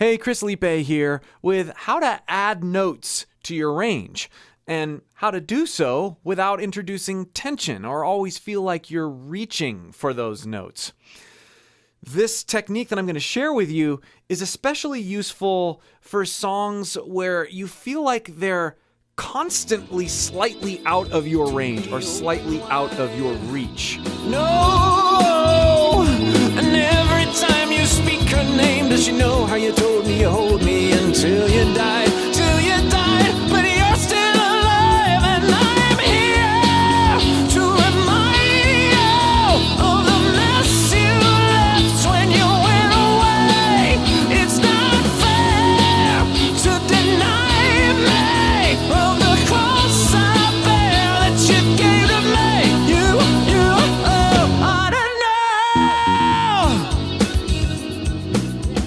Hey, Chris Lipe here with how to add notes to your range and how to do so without introducing tension or always feel like you're reaching for those notes. This technique that I'm going to share with you is especially useful for songs where you feel like they're constantly slightly out of your range or slightly out of your reach. No, and every time you speak her name, does she know how you told me you hold me until you died, but you're still alive, and I'm here to remind you of the mess you left when you went away. It's not fair to deny me of the cross I bear that you gave to me.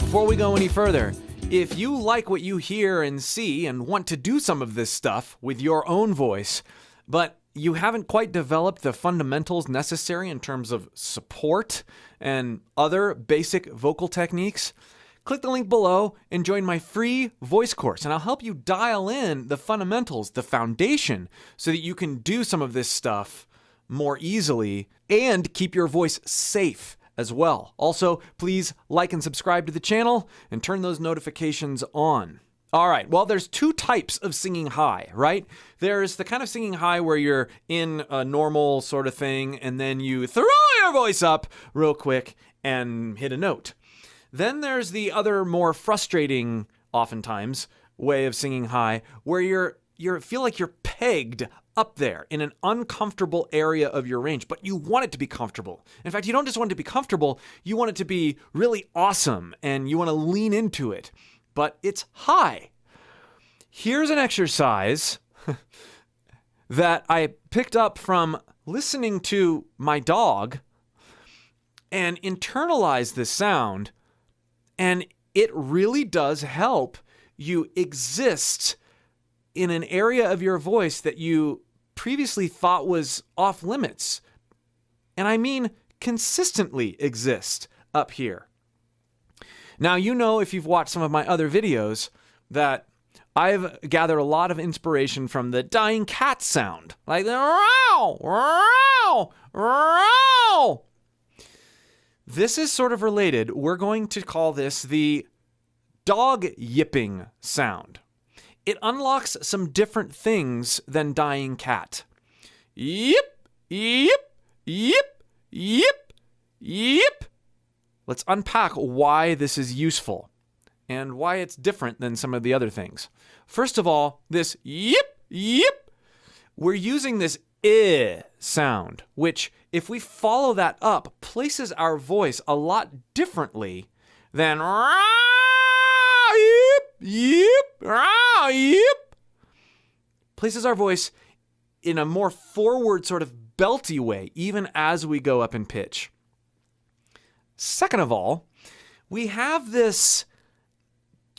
Before we go any further, if you like what you hear and see and want to do some of this stuff with your own voice, but you haven't quite developed the fundamentals necessary in terms of support and other basic vocal techniques, click the link below and join my free voice course, and I'll help you dial in the fundamentals, the foundation, so that you can do some of this stuff more easily and keep your voice safe as well. Also, please like and subscribe to the channel and turn those notifications on. All right, well, there's two types of singing high, right? There's the kind of singing high where you're in a normal sort of thing and then you throw your voice up real quick and hit a note. Then there's the other more frustrating, oftentimes, way of singing high where you feel like you're pegged up there in an uncomfortable area of your range, but you want it to be comfortable. In fact, you don't just want it to be comfortable, you want it to be really awesome and you want to lean into it, but it's high. Here's an exercise that I picked up from listening to my dog and internalized this sound, and it really does help you exist in an area of your voice that you previously thought was off limits. And I mean consistently exist up here. Now, you know, if you've watched some of my other videos, that I've gathered a lot of inspiration from the dying cat sound. Like the row, row, row. This is sort of related. We're going to call this the dog yipping sound. It unlocks some different things than dying cat. Yip, yip, yip, yip, yip. Let's unpack why this is useful and why it's different than some of the other things. First of all, this yip, yip, we're using this sound, which, if we follow that up, places our voice a lot differently than yip, rah, yip. Places our voice in a more forward sort of belty way, even as we go up in pitch. Second of all, we have this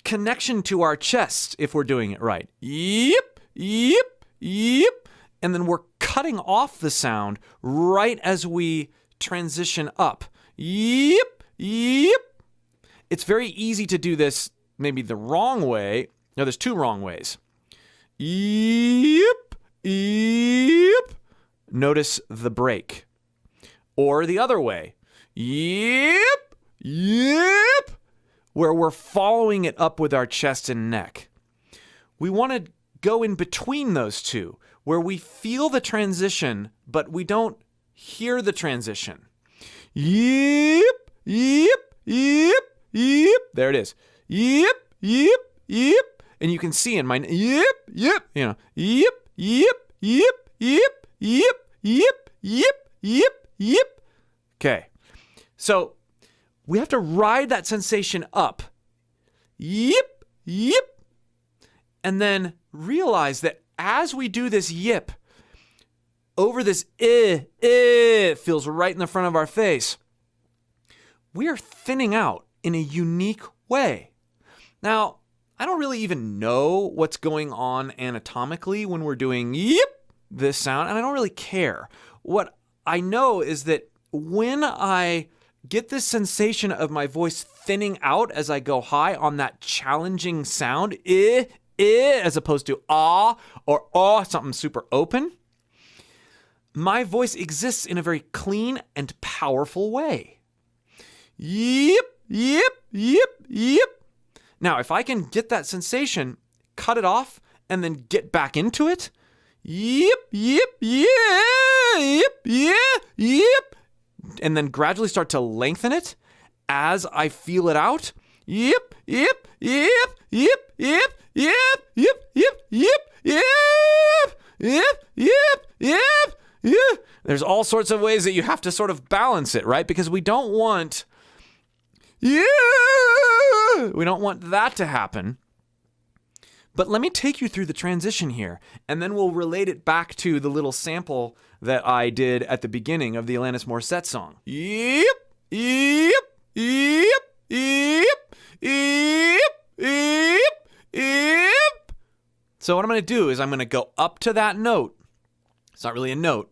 connection to our chest if we're doing it right. Yip, yip, yip. And then we're cutting off the sound right as we transition up. Yip, yip. It's very easy to do this maybe the wrong way. No, there's two wrong ways. Yip, yip. Notice the break. Or the other way. Yip, yip. Where we're following it up with our chest and neck. We want to go in between those two, where we feel the transition, but we don't hear the transition. Yip, yip, yip, yip. There it is. Yip, yip, yip. And you can see in my yip, yip, yip, yip, yip, yip, yip, yip, yip, yip, yip. Okay. So we have to ride that sensation up. Yip, yip. And then realize that as we do this yip, over this feels right in the front of our face, we are thinning out in a unique way. Now, I don't really even know what's going on anatomically when we're doing yip, this sound, and I don't really care. What I know is that when I get this sensation of my voice thinning out as I go high on that challenging sound, as opposed to ah or ah, something super open. My voice exists in a very clean and powerful way. Yip, yip, yip, yip. Now, if I can get that sensation, cut it off, and then get back into it, yip, yip, yip, yip, yip, yip, and then gradually start to lengthen it as I feel it out. Yip, yip, yip, yip, yip, yip, yip, yip, yip, yip, yip, yip, yip, yip. There's all sorts of ways that you have to sort of balance it, right? Because we don't want that to happen. But let me take you through the transition here, and then we'll relate it back to the little sample that I did at the beginning of the Alanis Morissette song. Yep, yep, yep, yep, yep, yep, yep. So what I'm going to do is I'm going to go up to that note. It's not really a note.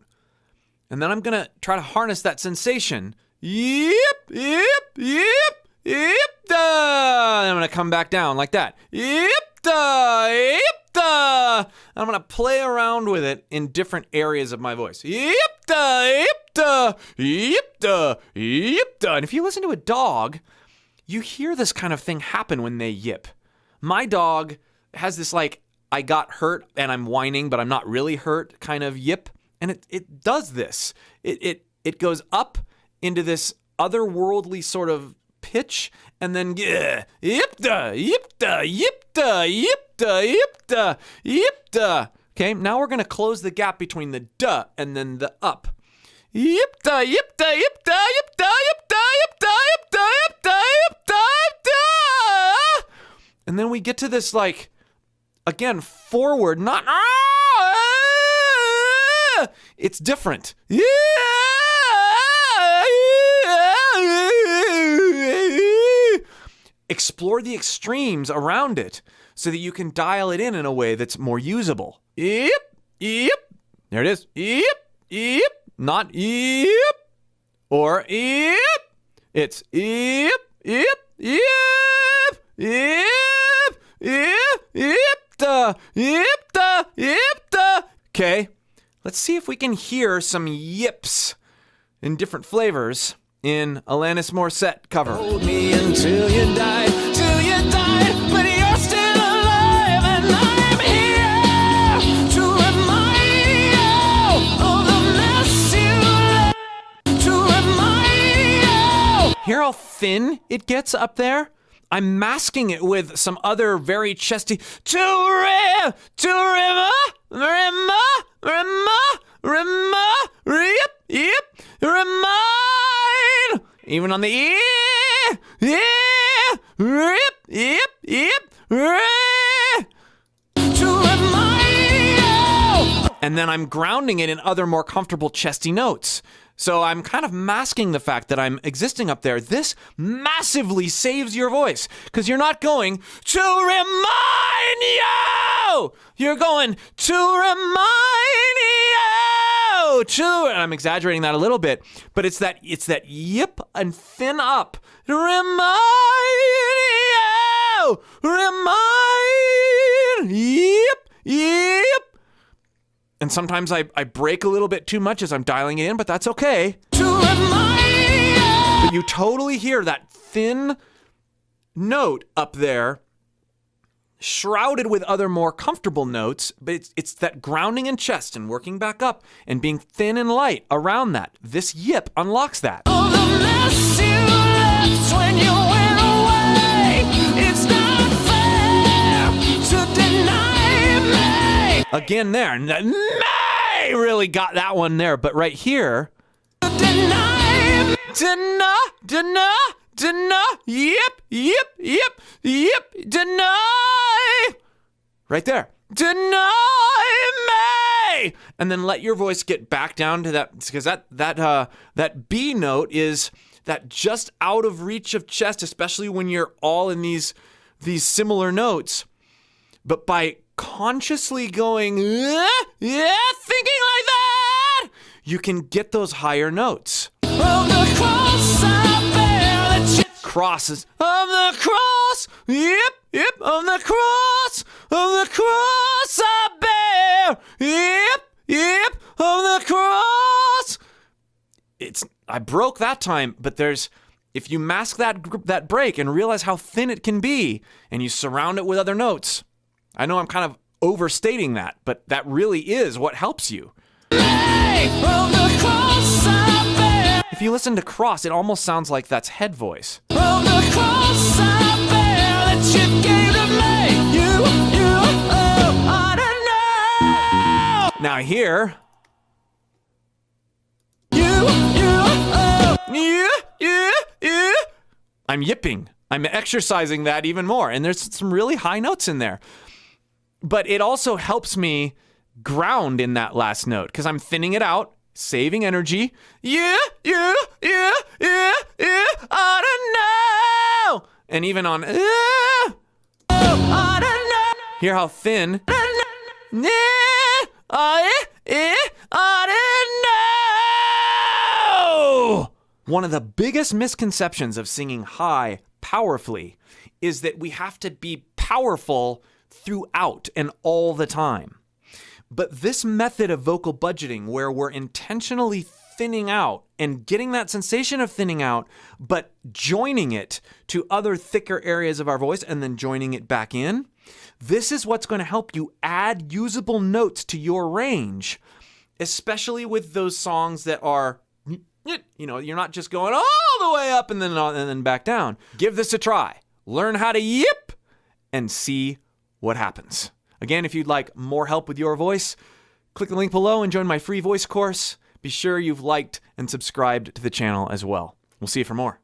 And then I'm going to try to harness that sensation. Yep, yep, yep, yep, da. And I'm going to come back down like that. Yep, da, yep, da. I'm going to play around with it in different areas of my voice. Yep, da, yep, da, yep, da, yep, da. And if you listen to a dog, you hear this kind of thing happen when they yip. My dog has this like, I got hurt and I'm whining, but I'm not really hurt kind of yip. And it does this. It goes up into this otherworldly sort of pitch, and then yip da, yip da, yip da, yip da, yip da, yip da. Okay, now we're gonna close the gap between the da and then the up. Yip da, yip da, yip da, yip da, yip da, yip da, yip da, yip da, yip da, yip da. And then we get to this like, again, forward, not it's different. Yeah. Explore the extremes around it so that you can dial it in a way that's more usable. Yep, yep. There it is. Yep, yep. Not yep or yep. It's yep, yep, yep, yep, yep, yep, da, yep, da, yep, da. Okay. Let's see if we can hear some yips in different flavors in Alanis Morissette cover. Hold me until you die, but you're still alive, and I'm here to remind you of the mess you left, to remind you. Hear how thin it gets up there? I'm masking it with some other very chesty remind. Even on the To remind you. and then I'm grounding it in other more comfortable chesty notes. So I'm kind of masking the fact that I'm existing up there. This massively saves your voice because you're not going to remind you. You're going to remind you. And I'm exaggerating that a little bit, but it's that yip and thin up. Remind you. Remind. Yip. Yip. And sometimes I break a little bit too much as I'm dialing it in, but that's okay. To remind you. But you totally hear that thin note up there, shrouded with other more comfortable notes, but it's that grounding in chest and working back up and being thin and light around that. This yip unlocks that. All the mess you left when you went away. It's not fair to deny me. Again there, May really got that one there, but right here, Deny me. deny, yip, deny. Right there. Deny me. And then let your voice get back down to that, because that B note is that just out of reach of chest, especially when you're all in these similar notes. But by consciously going, thinking like that, you can get those higher notes. From the cross I cross is of the cross. Yep, yep, of the cross I bear. Yep, yep, of the cross. I broke that time, but if you mask that break and realize how thin it can be, and you surround it with other notes, I know I'm kind of overstating that, but that really is what helps you. If you listen to cross, it almost sounds like that's head voice. Now here, I'm yipping. I'm exercising that even more. And there's some really high notes in there. But it also helps me ground in that last note because I'm thinning it out, saving energy. I don't know. And even on, I don't know. Hear how thin. I don't know. One of the biggest misconceptions of singing high powerfully is that we have to be powerful throughout and all the time. But this method of vocal budgeting, where we're intentionally thinning out and getting that sensation of thinning out, but joining it to other thicker areas of our voice and then joining it back in, this is what's going to help you add usable notes to your range, especially with those songs that are, you're not just going all the way up and then back down. Give this a try. Learn how to yip and see what happens. Again, if you'd like more help with your voice, click the link below and join my free voice course. Be sure you've liked and subscribed to the channel as well. We'll see you for more.